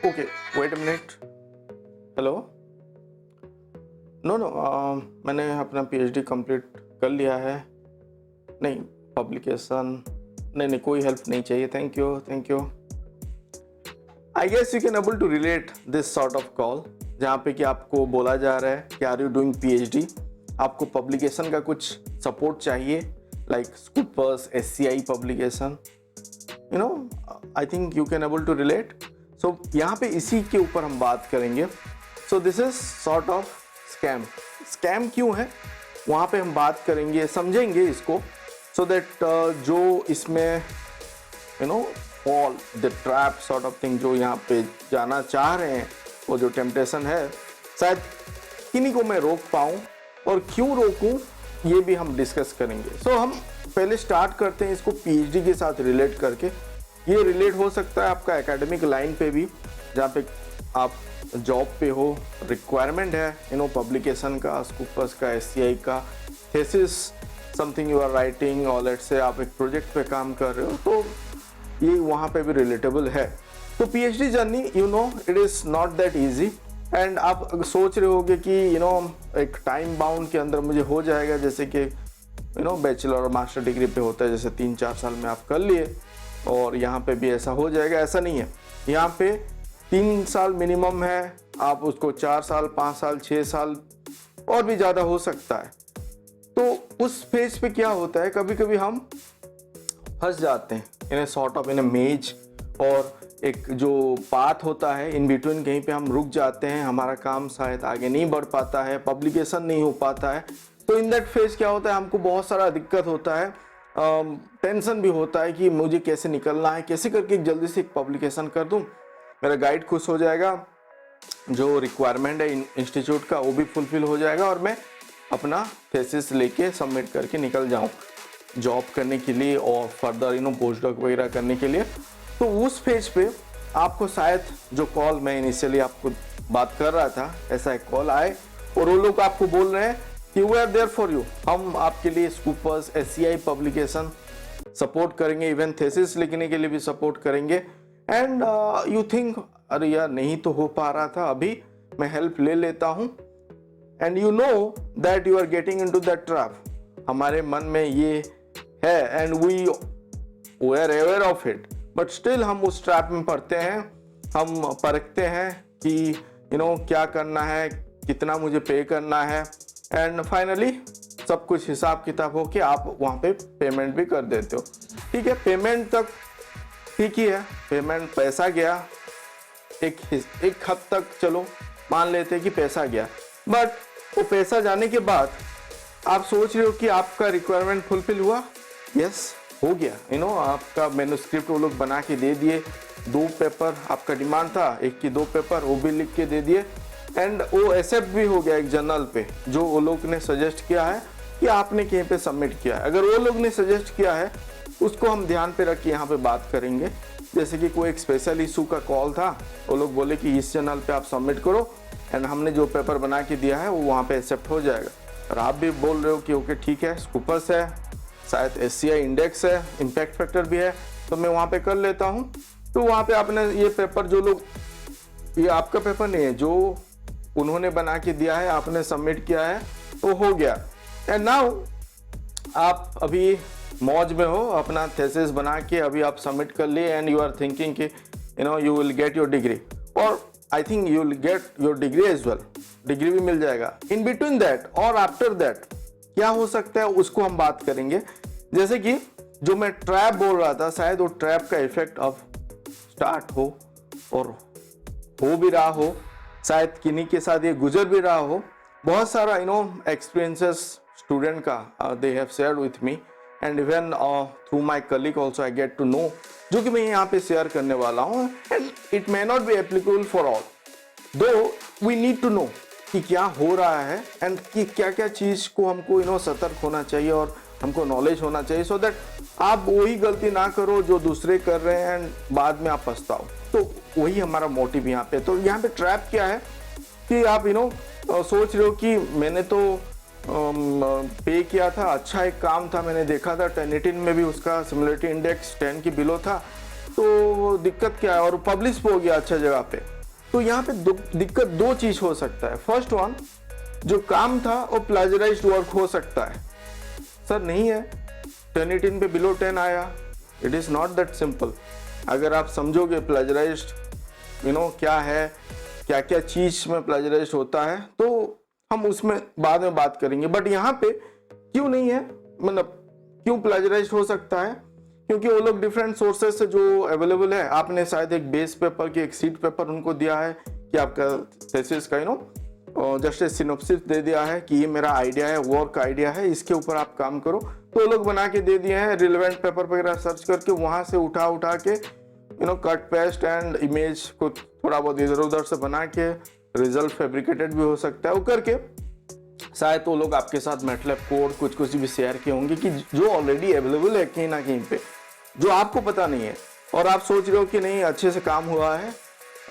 Okay, wait a minute. Hello. No no, मैंने अपना PhD complete कर लिया है। नहीं, पब्लिकेशन नहीं, कोई हेल्प नहीं चाहिए। Thank you, thank you. I guess you can able to relate this sort of call, जहाँ पे कि आपको बोला जा रहा है कि आर यू डूइंग पीएचडी, आपको पब्लिकेशन का कुछ सपोर्ट चाहिए, like Scopus, SCI publication, you know, I think you can able to relate. So यहाँ पे इसी के ऊपर हम बात करेंगे। So this is sort of scam. Scam क्यों है, वहाँ पे हम बात करेंगे, समझेंगे इसको, सो दैट जो इसमें you know all the trap sort of thing जो यहाँ पे जाना चाह रहे हैं, वो जो टेम्पटेशन है, शायद किन्हीं को मैं रोक पाऊँ, और क्यों रोकूँ ये भी हम डिस्कस करेंगे। सो हम पहले स्टार्ट करते हैं इसको पीएचडी के साथ रिलेट करके। ये रिलेट हो सकता है आपका एकेडमिक लाइन पे भी, जहाँ पे आप जॉब पे हो, रिक्वायरमेंट है यू नो पब्लिकेशन का, स्कूपर्स का, एससीआई का, thesis something you are writing, और लेट्स से आप एक प्रोजेक्ट पे काम कर रहे हो, तो ये वहाँ पे भी रिलेटेबल है। तो PhD journey you know it is not that easy, and आप सोच रहे होगे कि यू नो एक टाइम बाउंड के अंदर मुझे हो जाएगा, जैसे कि यू नो बैचलर और मास्टर डिग्री पे होता है, जैसे 3-4 साल में आप कर लिए, और यहाँ पे भी ऐसा हो जाएगा। ऐसा नहीं है, यहाँ पे 3 साल मिनिमम है, आप उसको 4 साल, 5 साल, 6 साल और भी ज़्यादा हो सकता है। तो उस फेज पे क्या होता है, कभी कभी हम फंस जाते हैं इन सॉर्ट ऑफ इन मेज, और एक जो पाथ होता है इन बिटवीन, कहीं पे हम रुक जाते हैं, हमारा काम शायद आगे नहीं बढ़ पाता है, पब्लिकेशन नहीं हो पाता है। तो इन दैट फेज क्या होता है, हमको बहुत सारा दिक्कत होता है, टेंशन भी होता है कि मुझे कैसे निकलना है, कैसे करके जल्दी से एक पब्लिकेशन कर दूं, मेरा गाइड खुश हो जाएगा, जो रिक्वायरमेंट है इंस्टीट्यूट का वो भी फुलफिल हो जाएगा, और मैं अपना थेसिस लेके सबमिट करके निकल जाऊं जॉब करने के लिए और further you know post doc वगैरह करने के लिए। तो उस पेज पे आपको शायद जो कॉल मैं इनिशियली आपको बात कर रहा था, ऐसा एक कॉल आए, और वो लोग आपको बोल रहे हैं कि we are there for you, हम आपके लिए स्कूपर्स, एससीआई पब्लिकेशन सपोर्ट करेंगे, इवन थेसिस लिखने के लिए भी सपोर्ट करेंगे। एंड यू थिंक अरे यार नहीं तो हो पा रहा था, अभी मैं हेल्प ले लेता हूँ, and you know that you are getting into that trap. हमारे मन में ये है, and we are aware of it, but still हम उस ट्रैप में पड़ते हैं, हम परखते हैं कि यू नो क्या करना है, कितना मुझे पे करना है, एंड फाइनली सब कुछ हिसाब किताब हो के आप वहाँ पे पेमेंट भी कर देते हो। ठीक है, पेमेंट तक ठीक ही है, पेमेंट पैसा गया, एक हद तक चलो मान लेते हैं कि पैसा गया, बट वो पैसा जाने के बाद आप सोच रहे हो कि आपका रिक्वायरमेंट फुलफिल हुआ। यस, हो गया, यू नो आपका मैन्युस्क्रिप्ट वो लोग बना के दे दिए, 2 पेपर आपका डिमांड था, 1 की 2 पेपर वो भी लिख के दे दिए, एंड वो एक्सेप्ट भी हो गया एक जर्नल पे, जो वो लोग ने सजेस्ट किया है कि आपने कहीं पे सबमिट किया है। अगर वो लोग ने सजेस्ट किया है उसको हम ध्यान पे रख के यहाँ पे बात करेंगे। जैसे कि कोई एक स्पेशल इशू का कॉल था, वो लोग बोले कि इस जर्नल पे आप सबमिट करो, एंड हमने जो पेपर बना के दिया है वो वहाँ पे एक्सेप्ट हो जाएगा। और आप भी बोल रहे हो कि ओके ठीक है, स्कूपर्स है, शायद एससीआई इंडेक्स है, इम्पैक्ट फैक्टर भी है, तो मैं वहाँ पे कर लेता हूँ। तो वहाँ पे आपने ये पेपर, जो लोग, ये आपका पेपर नहीं है, जो उन्होंने बना के दिया है, आपने सबमिट किया है, तो हो गया। एंड नाउ आप अभी मौज में हो, अपना थेसिस बना के अभी आप सबमिट कर लिए, एंड यू आर थिंकिंग कि you know you will get your degree, और I think you will get your degree as well, degree भी मिल जाएगा। इन बिटवीन दैट और आफ्टर दैट क्या हो सकता है उसको हम बात करेंगे। जैसे कि जो मैं ट्रैप बोल रहा था, शायद वो ट्रैप का इफेक्ट अब स्टार्ट हो, और हो भी रहा हो, शायद किन्हीं के साथ ये गुजर भी रहा हो। बहुत सारा यू नो एक्सपीरियंसेस स्टूडेंट का they have shared with me, and even through my colleague also I get to know, जो कि मैं यहाँ पे शेयर करने वाला हूँ, and it may not be applicable for all, though we need to know कि क्या हो रहा है, एंड कि क्या क्या चीज़ को हमको यू नो सतर्क होना चाहिए, और हमको नॉलेज होना चाहिए, सो दैट आप वही गलती ना करो जो दूसरे कर रहे हैं, एंड बाद में आप पछताओ। तो वही हमारा मोटिव यहाँ पे। तो यहाँ पे ट्रैप क्या है कि आप यू नो सोच रहे हो कि मैंने तो पे किया था, अच्छा एक काम था, मैंने देखा था 1018 में भी उसका सिमिलरिटी इंडेक्स 10 की बिलो था, तो दिक्कत क्या है, और पब्लिश हो गया अच्छा जगह पे, तो यहाँ पे दिक्कत दो चीज हो सकता है। फर्स्ट वन, जो काम था वो प्लेजराइज्ड वर्क हो सकता है। सर नहीं है, 1018 पे बिलो 10 आया, it is not that simple. अगर आप समझोगे प्लेजराइज्ड क्या है, क्या क्या चीज में प्लेजराइज्ड होता है, तो हम उसमें बाद में बात करेंगे। बट यहाँ पे क्यों नहीं है, मतलब क्यों प्लेजराइज्ड हो सकता है, क्योंकि वो लोग डिफरेंट सोर्सेस से जो अवेलेबल है, आपने शायद एक बेस पेपर की एक सीट पेपर उनको दिया है कि आपका थीसिस का जस्ट सिनॉप्सिस दे दिया है कि ये मेरा आइडिया है, वर्क आइडिया है, इसके ऊपर आप काम करो, तो वो लोग बना के दे दिए हैं। रिलेवेंट पेपर वगैरह सर्च करके वहां से उठा के कट पेस्ट एंड इमेज को थोड़ा बहुत इधर उधर से बना के, रिजल्ट फैब्रिकेटेड भी हो सकता है वो करके, शायद वो लोग आपके साथ मैटलैब कोड कुछ भी शेयर किए होंगे कि जो ऑलरेडी अवेलेबल है कहीं ना कहीं पे, जो आपको पता नहीं है, और आप सोच रहे हो कि नहीं अच्छे से काम हुआ है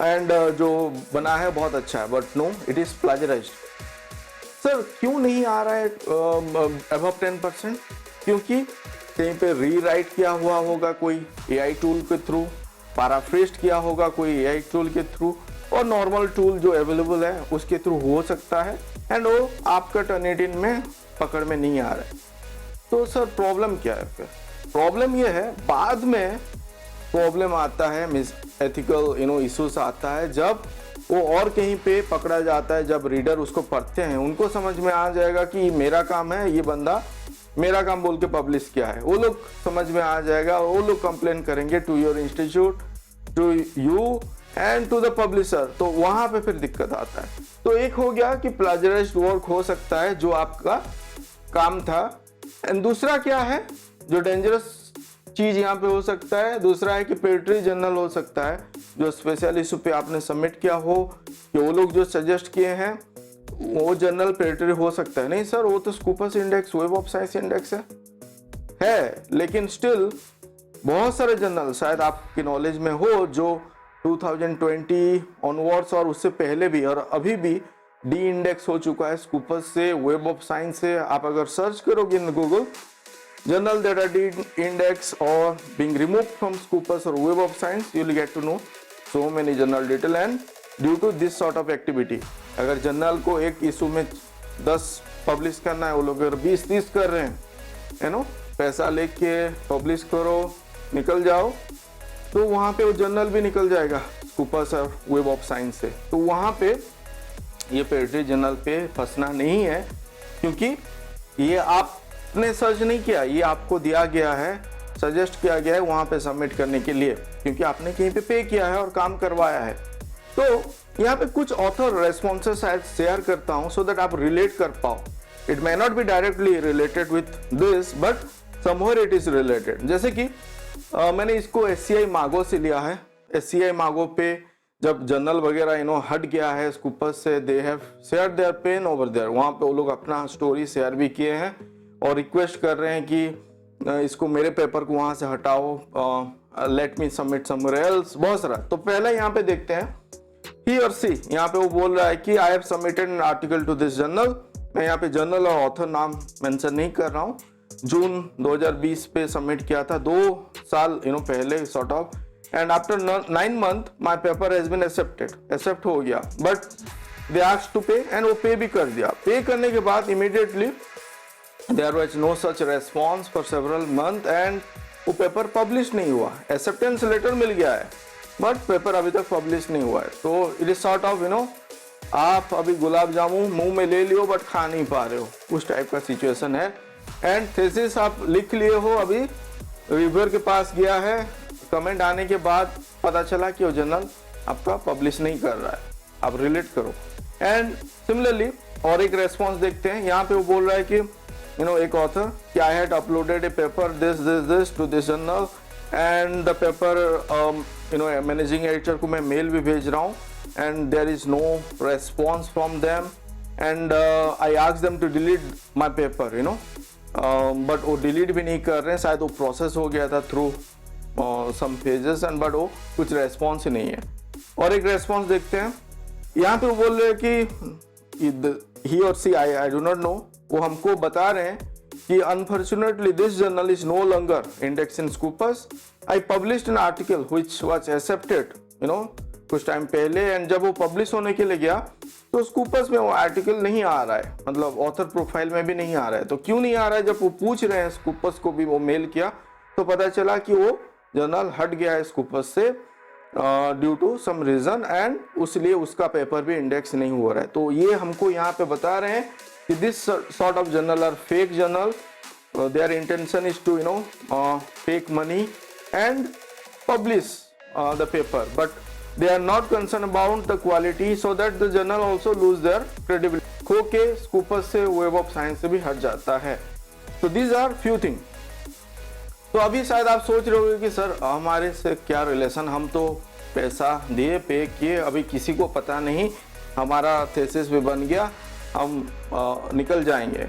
एंड जो बना है बहुत अच्छा है, but no, it is plagiarized. Sir क्यों नहीं आ रहा है अबव 10%? क्योंकि कहीं पे रीराइट किया हुआ होगा कोई एआई टूल के थ्रू, पैराफ्रेज्ड किया होगा कोई एआई टूल के थ्रू, और नॉर्मल टूल जो अवेलेबल है उसके थ्रू हो सकता है, एंड वो आपका 1018 में पकड़ में नहीं आ रहा है। तो सर प्रॉब्लम क्या है फिर? प्रॉब्लम ये है, बाद में प्रॉब्लम आता है, मिस एथिकल इश्यूज आता है, जब वो और कहीं पे पकड़ा जाता है, जब रीडर उसको पढ़ते हैं, उनको समझ में आ जाएगा कि मेरा काम है, ये बंदा मेरा काम बोल के पब्लिश किया है, वो लोग समझ में आ जाएगा, वो लोग कंप्लेन करेंगे to your institute, to you and to the publisher, तो वहां पे फिर दिक्कत आता है। तो एक हो गया कि प्लेजराइज्ड वर्क हो सकता है जो आपका काम था, एंड दूसरा क्या है जो डेंजरस चीज यहाँ पे हो सकता है, दूसरा है कि पोएट्री जर्नल हो सकता है जो स्पेशल इशू पे आपने सबमिट किया हो, कि वो लोग जो सजेस्ट किए हैं वो जर्नल पोएट्री हो सकता है। नहीं सर, वो तो Scopus index, web of science index है, लेकिन स्टिल बहुत सारे जर्नल शायद आपकी नॉलेज में हो जो 2020 ऑनवर्ड्स और उससे पहले भी और अभी भी डी इंडेक्स हो चुका है स्कूपस से, वेब ऑफ साइंस से। आप अगर सर्च करोगे in Google, journal that are de-indexed or being removed from Scopus or Web of Science, you will get to know so many journal detail, and due to this sort of activity, अगर journal को एक issue में 10 publish करना है, वो लोग अगर 20-30 कर रहे हैं, पैसा लेके पब्लिश करो, निकल जाओ, तो वहाँ पे वो जर्नल भी निकल जाएगा स्कूपस और वेब ऑफ साइंस से। तो वहाँ पे ये पोएट्री जर्नल पे फंसना नहीं है, क्योंकि ये आपने सर्च नहीं किया, ये आपको दिया गया है, सजेस्ट किया गया है वहाँ पे सबमिट करने के लिए, क्योंकि आपने कहीं पे किया है और काम करवाया है। तो यहाँ पे कुछ ऑथर रेस्पॉन्सेस शायद शेयर करता हूँ सो दैट आप रिलेट कर पाओ। It may not be directly related with this, but somewhere it is related. जैसे कि मैंने इसको SCI मागो से लिया है। SCI मागो पे जब जर्नल वगैरह हट गया है स्कूपस से, they have share their pen over there, वहाँ पे वो लोग अपना स्टोरी शेयर भी किए हैं और रिक्वेस्ट कर रहे हैं कि इसको मेरे पेपर को वहाँ से हटाओ, let me submit somewhere else, बहुत सारा। तो पहले यहाँ पे देखते हैं ही और सी, यहाँ पे वो बोल रहा है कि I have submitted an article to this journal. मैं यहाँ पे जर्नल और ऑथर नाम मेंशन नहीं कर रहा हूँ। जून 2020 पे सबमिट किया था, 2 साल पहले sort of, and after 9 month my paper has been accept हो गया, but they asked to pay, and वो पे भी कर दिया। पे करने के बाद immediately there was no such response for several month, and वो पेपर पब्लिश नहीं हुआ। एक्सेप्टेंस लेटर मिल गया है बट पेपर अभी तक पब्लिश नहीं हुआ है। तो इट इज सॉर्ट ऑफ आप अभी गुलाब जामुन मुंह में ले लियो बट खा नहीं पा रहे हो, उस टाइप का सिचुएशन है। एंड थीसिस आप लिख लिए हो, अभी रिव्यूअर के पास गया है, कमेंट आने के बाद पता चला कि वो जर्नल आपका पब्लिश नहीं कर रहा है, आप रिलेट करो। एंड सिमिलरली और एक रेस्पॉन्स देखते हैं, यहाँ पे वो बोल रहा है कि एक ऑथर कि I had uploaded a paper this to this journal, and the paper managing editor को मैं मेल भी भेज रहा हूँ, and there is no response from them, and I asked them to delete my paper but वो delete भी नहीं कर रहे हैं, शायद वो प्रोसेस हो गया था through some pages, and but वो कुछ रेस्पॉन्स ही नहीं है। और एक रेस्पॉन्स देखते हैं, यहाँ पे वो बोल रहे हैं कि ही और सी, आई डू नॉट नो, वो हमको बता रहे हैं कि unfortunately this journal is no longer index in Scopus. I published an article which was accepted कुछ टाइम पहले, एंड जब वो पब्लिश होने के लिए गया तो स्कूपर्स में वो आर्टिकल नहीं आ रहा है, मतलब ऑथर प्रोफाइल में भी नहीं आ रहा है। तो क्यों नहीं आ रहा है? जब वो पूछ रहे हैं स्कूपर्स को भी, वो मेल किया तो पता चला कि वो जर्नल हट गया है स्कूपर्स से due to some reason, and उसलिए उसका पेपर भी इंडेक्स नहीं हो रहा है। तो ये हमको यहाँ पे बता रहे हैं कि this sort of journal are fake journal, their intention is to fake money and publish the paper, but they are not concerned about the quality so that the journal also lose their credibility। खो के scoopers से, web of science से भी हट जाता है। तो these are few things। तो अभी शायद आप सोच रहे होंगे कि सर हमारे से क्या रिलेशन, हम तो पैसा दिए, पे किए, अभी किसी को पता नहीं, हमारा थेसिस भी बन गया, हम निकल जाएंगे।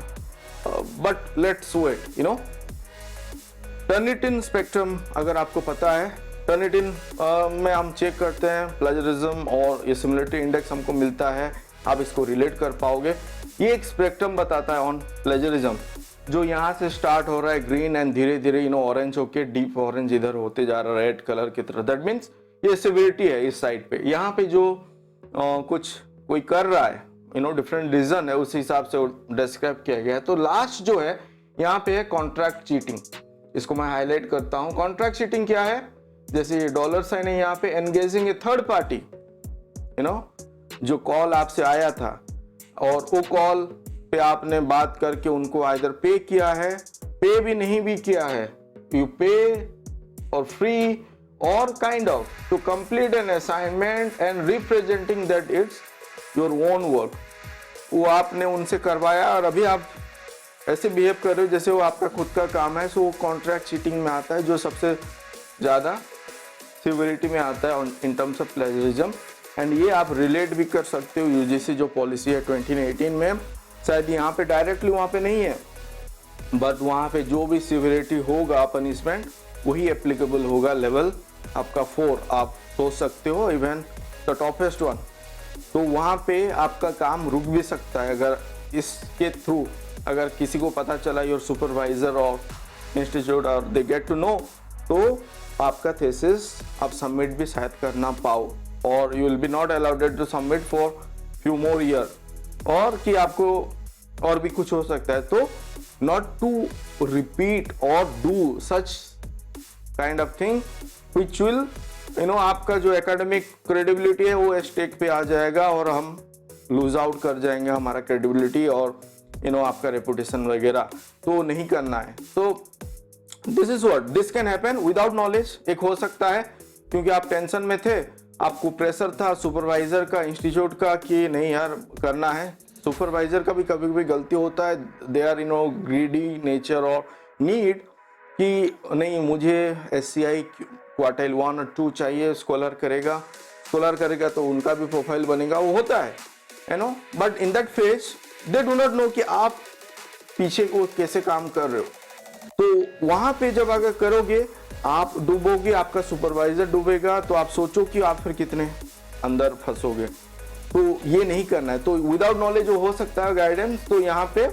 But let's wait, Turnitin spectrum अगर आपको पता है, टर्निटिन में हम चेक करते हैं प्लेजरिज्म और ये सिमिलरिटी इंडेक्स हमको मिलता है, आप इसको रिलेट कर पाओगे। ये एक स्पेक्ट्रम बताता है ऑन प्लेजरिज्म, जो यहाँ से स्टार्ट हो रहा है ग्रीन एंड धीरे धीरे ऑरेंज होके डीप ऑरेंज इधर होते जा रहा है रेड कलर की तरह। दैट मीन्स ये सिविलिटी है इस साइड पे। यहाँ पे जो कुछ कोई कर रहा है डिफरेंट रीजन है, उस हिसाब से डिस्क्राइब किया गया है। तो लास्ट जो है यहाँ पे है कॉन्ट्रैक्ट चीटिंग, इसको मैं हाईलाइट करता हूँ। कॉन्ट्रैक्ट चीटिंग क्या है? जैसे ये डॉलर साइन है यहाँ पे, एंगेजिंग ए थर्ड पार्टी, जो कॉल आपसे आया था और वो कॉल पे आपने बात करके उनको आइदर पे किया है, पे भी नहीं भी किया है, यू पे और फ्री और kind of to complete an assignment and representing that it's your own work, वो आपने उनसे करवाया और अभी आप ऐसे बिहेव कर रहे हो जैसे वो आपका खुद का काम है। सो वो कॉन्ट्रैक्ट चीटिंग में आता है, जो सबसे ज़्यादा सिविलिटी में आता है in terms of plagiarism. And ये आप रिलेट भी कर सकते हो यूजीसी जो पॉलिसी है 2018 में, शायद यहाँ पे डायरेक्टली वहाँ पे नहीं है, बट वहाँ पे जो भी सिविलिटी होगा पनिशमेंट वही एप्लीकेबल होगा। लेवल आपका 4 आप सोच सकते हो, इवन द टॉपेस्ट वन। तो वहाँ पे आपका काम रुक भी सकता है अगर इसके थ्रू अगर किसी को पता चला, योर सुपरवाइजर और इंस्टीट्यूट और दे गेट टू नो, तो आपका थेसिस आप सबमिट भी शायद कर ना पाओ, और you will be not allowed to submit for few more year, और कि आपको और भी कुछ हो सकता है। तो नॉट टू रिपीट और do such kind of thing which will आपका जो एकेडमिक क्रेडिबिलिटी है वो स्टेक पे आ जाएगा और हम लूज आउट कर जाएंगे हमारा क्रेडिबिलिटी और आपका रेपुटेशन वगैरह। तो नहीं करना है। तो this is what this can happen without knowledge. एक हो सकता है क्योंकि आप टेंशन में थे, आपको प्रेशर था सुपरवाइजर का, इंस्टीट्यूट का, कि नहीं यार करना है। सुपरवाइजर का भी कभी कभी गलती होता है, दे आर ग्रीडी नेचर और नीड कि नहीं मुझे SCI क्वार्टाइल 1 और 2 चाहिए, स्कॉलर करेगा तो उनका भी प्रोफाइल बनेगा, वो होता है but in that phase they do not no कि आप पीछे को कैसे काम कर रहे हो। तो वहां पे जब अगर करोगे आप डूबोगे, आपका सुपरवाइजर डूबेगा, तो आप सोचो कि आप फिर कितने अंदर फंसोगे। तो ये नहीं करना है। तो विदाउट नॉलेज जो हो सकता है गाइडेंस, तो यहाँ पे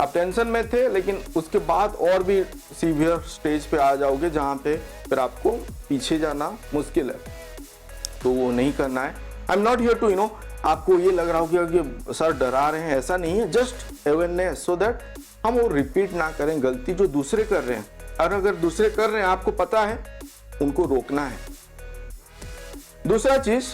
आप टेंशन में थे लेकिन उसके बाद और भी सीवियर स्टेज पे आ जाओगे जहाँ पे फिर आपको पीछे जाना मुश्किल है। तो वो नहीं करना है। I am not here to आपको ये लग रहा होगा कि सर डरा रहे हैं, ऐसा नहीं है, जस्ट अवेयरनेस सो दैट हम वो रिपीट ना करें गलती जो दूसरे कर रहे हैं। और अगर दूसरे कर रहे हैं आपको पता है, उनको रोकना है। दूसरा चीज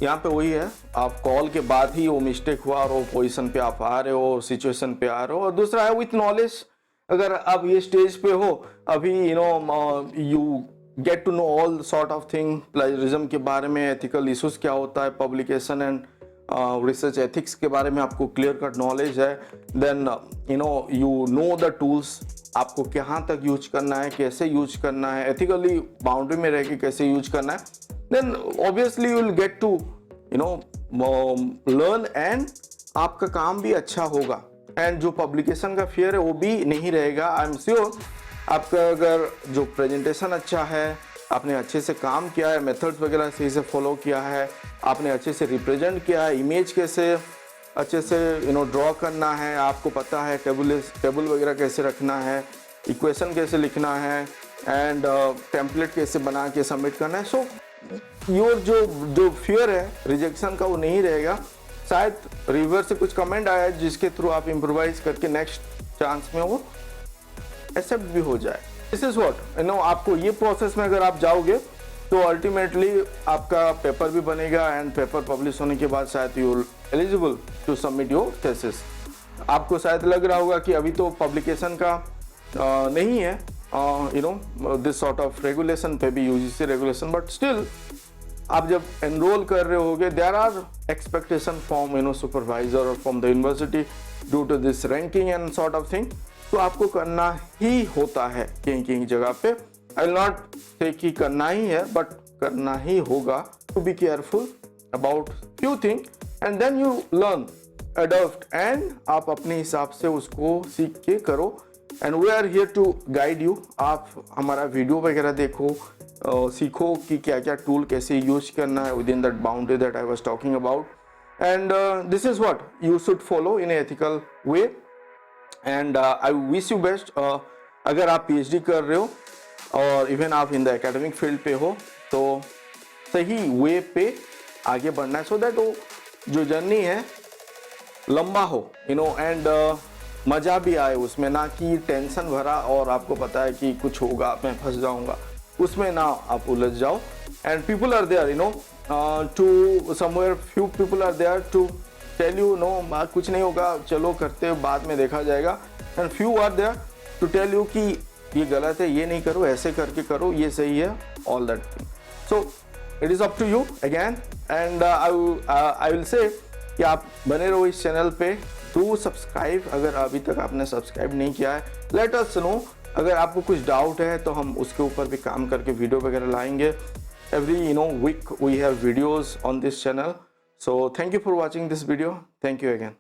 यहाँ पे वही है, आप कॉल के बाद ही वो मिस्टेक हुआ और वो पोजीशन पे आप आ रहे हो, सिचुएशन पे आ रहे हो। और दूसरा है विथ नॉलेज, अगर आप ये स्टेज पे हो अभी you get to know all sort of thing, plagiarism के बारे में, एथिकल इश्यूज क्या होता है, पब्लिकेशन एंड रिसर्च एथिक्स के बारे में आपको क्लियर कट नॉलेज है। Then you know the tools, आपको कहाँ तक यूज करना है, कैसे यूज करना है, एथिकली बाउंड्री में रह के कैसे यूज करना है। Then obviously you will get to learn and आपका काम भी अच्छा होगा। एंड जो पब्लिकेशन का फियर है वो भी नहीं रहेगा। आई एम श्योर आपका अगर जो प्रेजेंटेशन अच्छा है, आपने अच्छे से काम किया है, मेथड्स वगैरह सही से फॉलो किया है, आपने अच्छे से रिप्रेजेंट किया है, इमेज कैसे अच्छे से ड्रॉ करना है, आपको पता है टेबल वगैरह कैसे रखना है, इक्वेशन कैसे लिखना है एंड टेम्पलेट कैसे बना के सबमिट करना है। सो योर जो फियर है रिजेक्शन का वो नहीं रहेगा। शायद रिव्यूअर से कुछ कमेंट आया जिसके थ्रू आप इम्प्रोवाइज करके नेक्स्ट चांस में वो एक्सेप्ट भी हो जाए। दिस इज व्हाट आपको ये प्रोसेस में अगर आप जाओगे तो अल्टीमेटली आपका पेपर भी बनेगा एंड पेपर पब्लिश होने के बाद शायद you eligible to submit your thesis. आपको शायद लग रहा होगा कि अभी तो पब्लिकेशन का नहीं है दिस सॉर्ट ऑफ रेगुलेशन पे भी यूजीसी रेगुलेशन, बट स्टिल आप जब एनरोल कर रहे होगे there are expectation from supervisor और from the university due to this ranking and sort of thing. तो आपको करना ही होता है कहीं जगह पे। आई विल नॉट से कि करना ही है, बट करना ही होगा। To be careful about few thing and then you learn adopt and आप अपने हिसाब से उसको सीख के करो and we are here to guide you. आप हमारा वीडियो वगैरह देखो, सीखो कि क्या क्या टूल कैसे यूज करना है with in that boundary that I was talking about and this is what you should follow in ethical way and I wish you best. अगर आप पीएचडी कर रहे हो और इवन आप इन द एकेडमिक फील्ड पे हो तो सही वे पे आगे बढ़ना है सो दैट वो जो जर्नी है लंबा हो एंड मज़ा भी आए उसमें, ना कि टेंशन भरा और आपको पता है कि कुछ होगा मैं फंस जाऊंगा, उसमें ना आप उलझ जाओ। And people are there to somewhere, few people are there to tell you कुछ नहीं होगा, चलो करते बाद में देखा जाएगा। And few are there to tell you कि ये गलत है, ये नहीं करो, ऐसे करके करो, ये सही है, all that thing. So it is up to you again and I will say कि आप बने रहो इस चैनल पे। डू सब्सक्राइब अगर अभी तक आपने सब्सक्राइब नहीं किया है। लेट अस नो अगर आपको कुछ डाउट है तो हम उसके ऊपर भी काम करके वीडियो वगैरह लाएंगे। Every week we have videos on this channel. So thank you for watching this video. Thank you again.